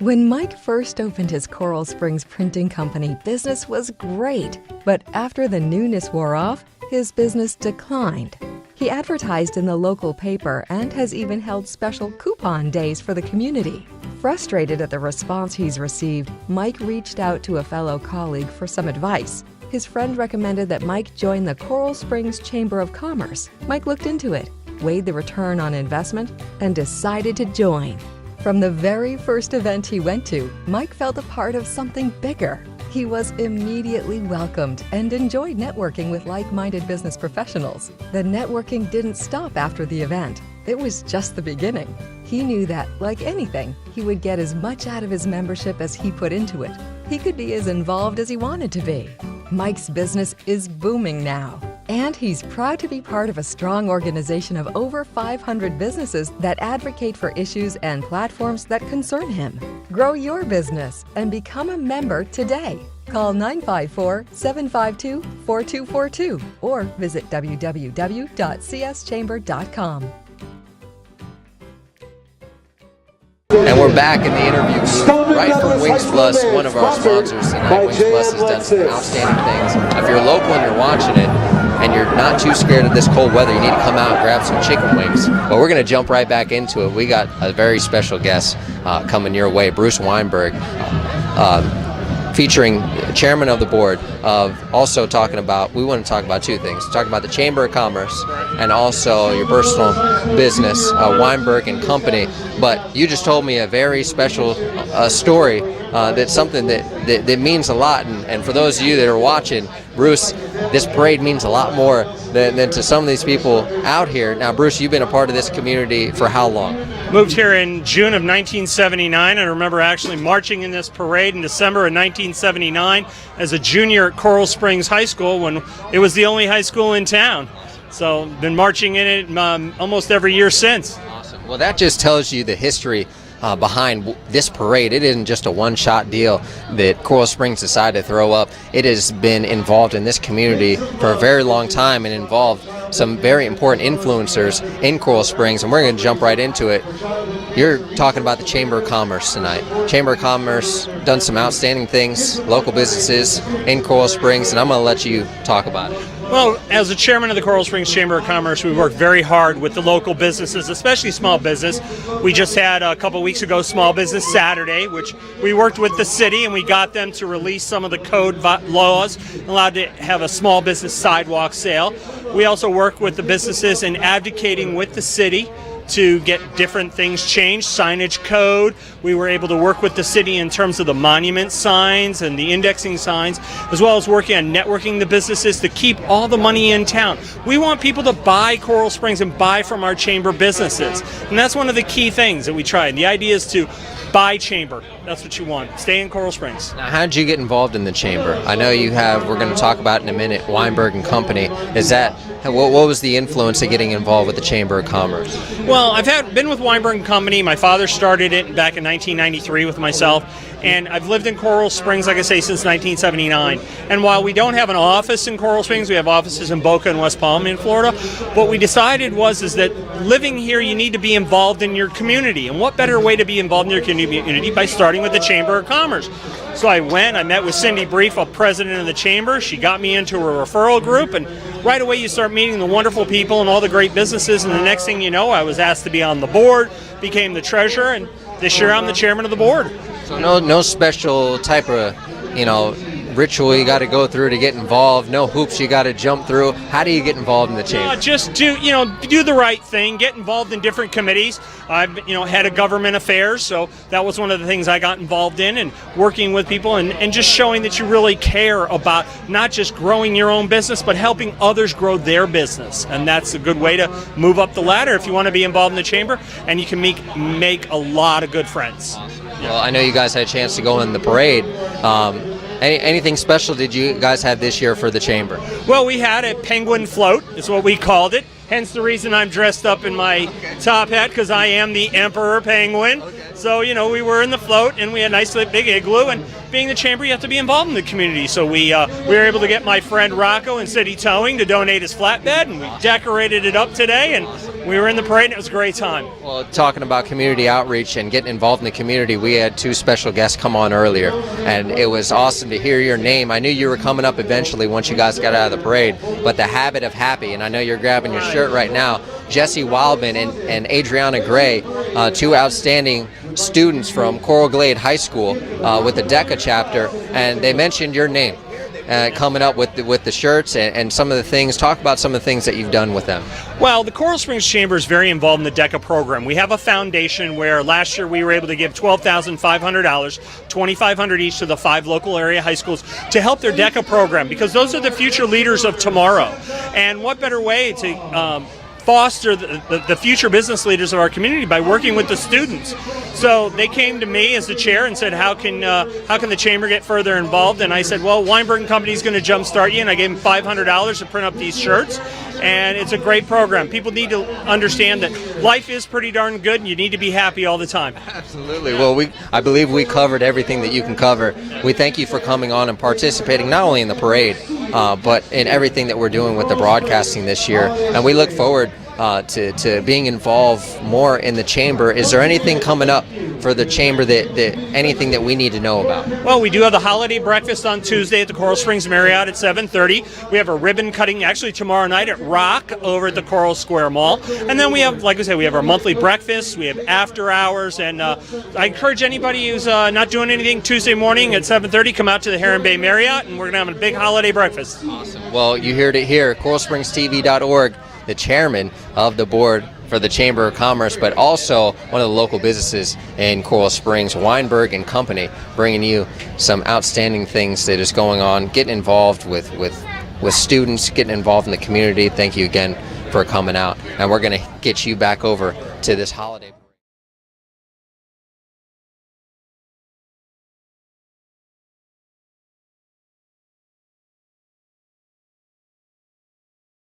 When Mike first opened his Coral Springs printing company, business was great. But after the newness wore off, his business declined. He advertised in the local paper and has even held special coupon days for the community. Frustrated at the response he's received, Mike reached out to a fellow colleague for some advice. His friend recommended that Mike join the Coral Springs Chamber of Commerce. Mike looked into it, weighed the return on investment, and decided to join. From the very first event he went to, Mike felt a part of something bigger. He was immediately welcomed and enjoyed networking with like-minded business professionals. The networking didn't stop after the event. It was just the beginning. He knew that, like anything, he would get as much out of his membership as he put into it. He could be as involved as he wanted to be. Mike's business is booming now, and he's proud to be part of a strong organization of over 500 businesses that advocate for issues and platforms that concern him. Grow your business and become a member today. Call 954-752-4242 or visit www.cschamber.com. And we're back in the interview right from Wings Plus, one of our sponsors tonight. Wings Plus has done some outstanding things. If you're local and you're watching it and you're not too scared of this cold weather, you need to come out and grab some chicken wings. But we're going to jump right back into it. We got a very special guest coming your way, Bruce Weinberg, featuring chairman of the board, of also talking about, we want to talk about two things. Talk about the Chamber of Commerce and also your personal business, Weinberg and Company. But you just told me a very special story that's something that means a lot. And for those of you that are watching, Bruce, this parade means a lot more than to some of these people out here. Now, Bruce, you've been a part of this community for how long? Moved here in June of 1979. I remember actually marching in this parade in December of 1979 as a junior at Coral Springs High School when it was the only high school in town. So been marching in it almost every year since. Awesome. Well, that just tells you the history behind this parade. It isn't just a one-shot deal that Coral Springs decided to throw up. It has been involved in this community for a very long time and involved some very important influencers in Coral Springs, and we're going to jump right into it. You're talking about the Chamber of Commerce tonight. Chamber of Commerce done some outstanding things, local businesses in Coral Springs, and I'm going to let you talk about it. Well, as the chairman of the Coral Springs Chamber of Commerce, we work very hard with the local businesses, especially small business. We just had a couple weeks ago Small Business Saturday, which we worked with the city and we got them to release some of the code laws, allowed to have a small business sidewalk sale. We also work with the businesses in advocating with the city to get different things changed, signage code. We were able to work with the city in terms of the monument signs and the indexing signs, as well as working on networking the businesses to keep all the money in town. We want people to buy Coral Springs and buy from our chamber businesses. And that's one of the key things that we tried. The idea is to buy chamber. That's what you want. Stay in Coral Springs. Now, how did you get involved in the chamber? I know you have, we're going to talk about in a minute, Weinberg and Company. Is that, what was the influence of getting involved with the Chamber of Commerce? Well, I've been with Weinberg and Company. My father started it back in 1993 with myself. And I've lived in Coral Springs, like I say, since 1979. And while we don't have an office in Coral Springs, we have offices in Boca and West Palm in Florida. What we decided was that living here, you need to be involved in your community. And what better way to be involved in your community by starting with the Chamber of Commerce? So I met with Cindy Brief, a president of the Chamber. She got me into a referral group, and right away you start meeting the wonderful people and all the great businesses, and the next thing you know, I was asked to be on the board, became the treasurer, and this year I'm the chairman of the board. So no special type of, ritual you got to go through to get involved, no hoops you got to jump through. How do you get involved in the chamber? Just do the right thing, get involved in different committees. I've head of government affairs, so that was one of the things I got involved in, and working with people and just showing that you really care about not just growing your own business but helping others grow their business. And that's a good way to move up the ladder if you want to be involved in the chamber, and you can make a lot of good friends. Awesome. Well, I know you guys had a chance to go in the parade. Anything special did you guys have this year for the chamber? Well, we had a penguin float, is what we called it. Hence the reason I'm dressed up in my top hat, because I am the Emperor Penguin. So, we were in the float, and we had a nice big igloo, and being the chamber, you have to be involved in the community. So we were able to get my friend Rocco in City Towing to donate his flatbed, and we decorated it up today, and we were in the parade, and it was a great time. Well, talking about community outreach and getting involved in the community, we had two special guests come on earlier, and it was awesome to hear your name. I knew you were coming up eventually once you guys got out of the parade, but the Habit of Happy, and I know you're grabbing your shirt right now, Jesse Wildman and Adriana Gray, two outstanding students from Coral Glade High School with the DECA chapter, and they mentioned your name coming up with the shirts and some of the things. Talk about some of the things that you've done with them. Well, the Coral Springs Chamber is very involved in the DECA program. We have a foundation where last year we were able to give $12,500, $2,500 each to the 5 local area high schools to help their DECA program, because those are the future leaders of tomorrow. And what better way to foster the future business leaders of our community by working with the students. So they came to me as the chair and said, how can the chamber get further involved? And I said, well, Weinberg & Company is going to jumpstart you, and I gave them $500 to print up these shirts. And it's a great program. People need to understand that life is pretty darn good, and you need to be happy all the time. Absolutely. Well, I believe we covered everything that you can cover. We thank you for coming on and participating not only in the parade, but in everything that we're doing with the broadcasting this year. And we look forward to being involved more in the chamber. Is there anything coming up for the chamber that anything that we need to know about? Well, we do have the holiday breakfast on Tuesday at the Coral Springs Marriott at 7:30. We have a ribbon cutting actually tomorrow night at Rock over at the Coral Square Mall. And then we have, like I said, we have our monthly breakfast, we have after hours, and I encourage anybody who's not doing anything Tuesday morning at 7:30, come out to the Heron Bay Marriott, and we're going to have a big holiday breakfast. Awesome. Well, you heard it here, coralspringstv.org, the chairman of the board for the Chamber of Commerce, but also one of the local businesses in Coral Springs, Weinberg & Company, bringing you some outstanding things that is going on, getting involved with students, getting involved in the community. Thank you again for coming out, and we're going to get you back over to this holiday.